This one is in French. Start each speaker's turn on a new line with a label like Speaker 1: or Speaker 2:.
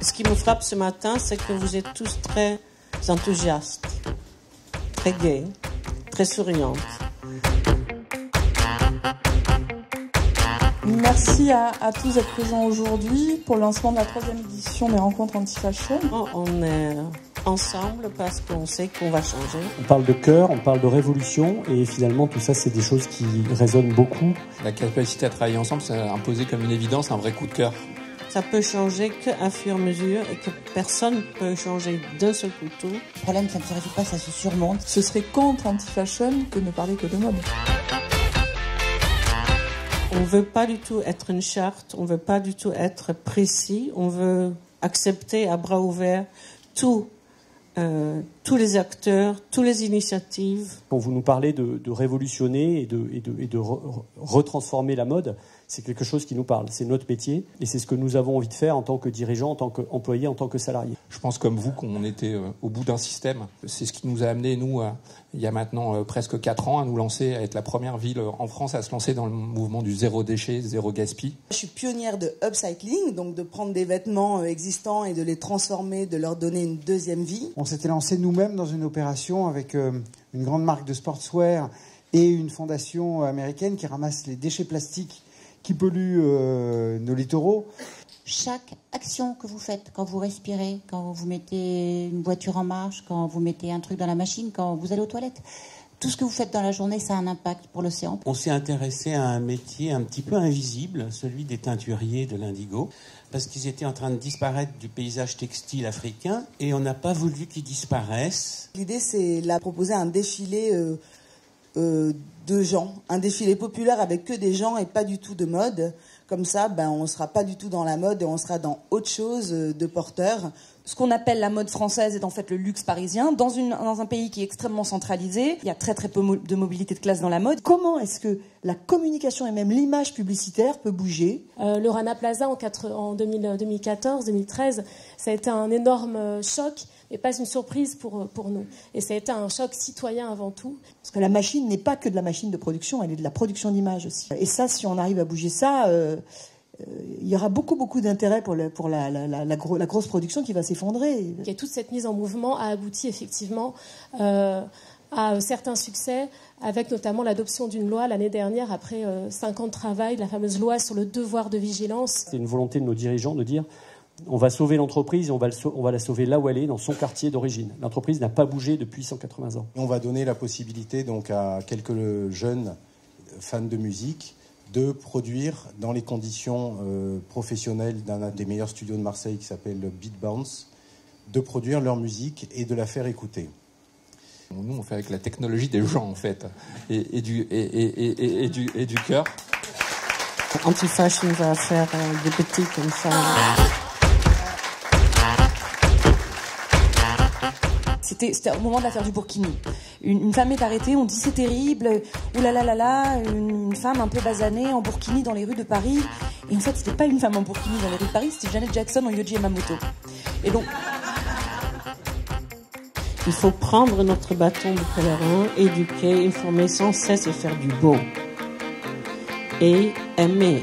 Speaker 1: Ce qui me frappe ce matin, c'est que vous êtes tous très enthousiastes, très gais, très souriantes.
Speaker 2: Merci à tous d'être présents aujourd'hui pour le lancement de la 3e édition des rencontres anti-fashion.
Speaker 1: On est ensemble parce qu'on sait qu'on va changer.
Speaker 3: On parle de cœur, on parle de révolution et finalement tout ça c'est des choses qui résonnent beaucoup.
Speaker 4: La capacité à travailler ensemble, c'est imposé comme une évidence, un vrai coup de cœur.
Speaker 1: Ça peut changer qu'à fur et à mesure et que personne ne peut changer d'un seul couteau.
Speaker 5: Le problème, ça ne se résout pas, ça se surmonte.
Speaker 2: Ce serait contre anti-fashion que ne parler que de mode.
Speaker 1: On ne veut pas du tout être une charte, on ne veut pas du tout être précis, on veut accepter à bras ouverts tous les acteurs, toutes les initiatives.
Speaker 3: Quand vous nous parlez de révolutionner et de retransformer la mode, c'est quelque chose qui nous parle, c'est notre métier et c'est ce que nous avons envie de faire en tant que dirigeants, en tant qu'employés, en tant que salariés.
Speaker 4: Je pense comme vous qu'on était au bout d'un système. C'est ce qui nous a amené, nous, il y a maintenant presque 4 ans, à nous lancer, à être la première ville en France à se lancer dans le mouvement du zéro déchet, zéro gaspille.
Speaker 6: Je suis pionnière de upcycling, donc de prendre des vêtements existants et de les transformer, de leur donner une deuxième vie.
Speaker 7: On s'était lancé nous-mêmes dans une opération avec une grande marque de sportswear et une fondation américaine qui ramasse les déchets plastiques qui polluent nos littoraux.
Speaker 5: Chaque action que vous faites, quand vous respirez, quand vous mettez une voiture en marche, quand vous mettez un truc dans la machine, quand vous allez aux toilettes, tout ce que vous faites dans la journée, ça a un impact pour l'océan.
Speaker 8: On s'est intéressé à un métier un petit peu invisible, celui des teinturiers de l'indigo, parce qu'ils étaient en train de disparaître du paysage textile africain et on n'a pas voulu qu'ils disparaissent.
Speaker 6: L'idée, c'est de proposer un défilé de gens, un défilé populaire avec que des gens et pas du tout de mode. Comme ça, on ne sera pas du tout dans la mode et on sera dans autre chose de porteur.
Speaker 2: Ce qu'on appelle la mode française est en fait le luxe parisien, dans un pays qui est extrêmement centralisé. Il y a très très peu de mobilité de classe dans la mode. Comment est-ce que la communication et même l'image publicitaire peut bouger ?
Speaker 9: Le Rana Plaza en 2014-2013, ça a été un énorme choc, mais pas une surprise pour nous. Et ça a été un choc citoyen avant tout.
Speaker 2: Parce que la machine n'est pas que de la machine de production, elle est de la production d'images aussi. Et ça, si on arrive à bouger ça... il y aura beaucoup d'intérêt pour la grosse production qui va s'effondrer.
Speaker 9: Et toute cette mise en mouvement a abouti effectivement à certains succès, avec notamment l'adoption d'une loi l'année dernière, après 5 ans de travail, la fameuse loi sur le devoir de vigilance.
Speaker 3: C'est une volonté de nos dirigeants de dire on va sauver l'entreprise et on va la sauver là où elle est, dans son quartier d'origine. L'entreprise n'a pas bougé depuis 180 ans.
Speaker 10: On va donner la possibilité donc à quelques jeunes fans de musique de produire dans les conditions professionnelles d'un des meilleurs studios de Marseille qui s'appelle Beat Bounce, de produire leur musique et de la faire écouter.
Speaker 4: Nous, on fait avec la technologie des gens, en fait, et du cœur.
Speaker 1: Anti-fashion va faire des petits comme ça.
Speaker 2: C'était au moment de l'affaire du Burkini. Une femme est arrêtée, on dit c'est terrible, oulalalala, une femme un peu basanée en burkini dans les rues de Paris. Et en fait, c'était pas une femme en burkini dans les rues de Paris, c'était Janet Jackson en Yohji Yamamoto. Et donc...
Speaker 1: Il faut prendre notre bâton de pèlerin, éduquer, informer sans cesse et faire du beau. Et aimer.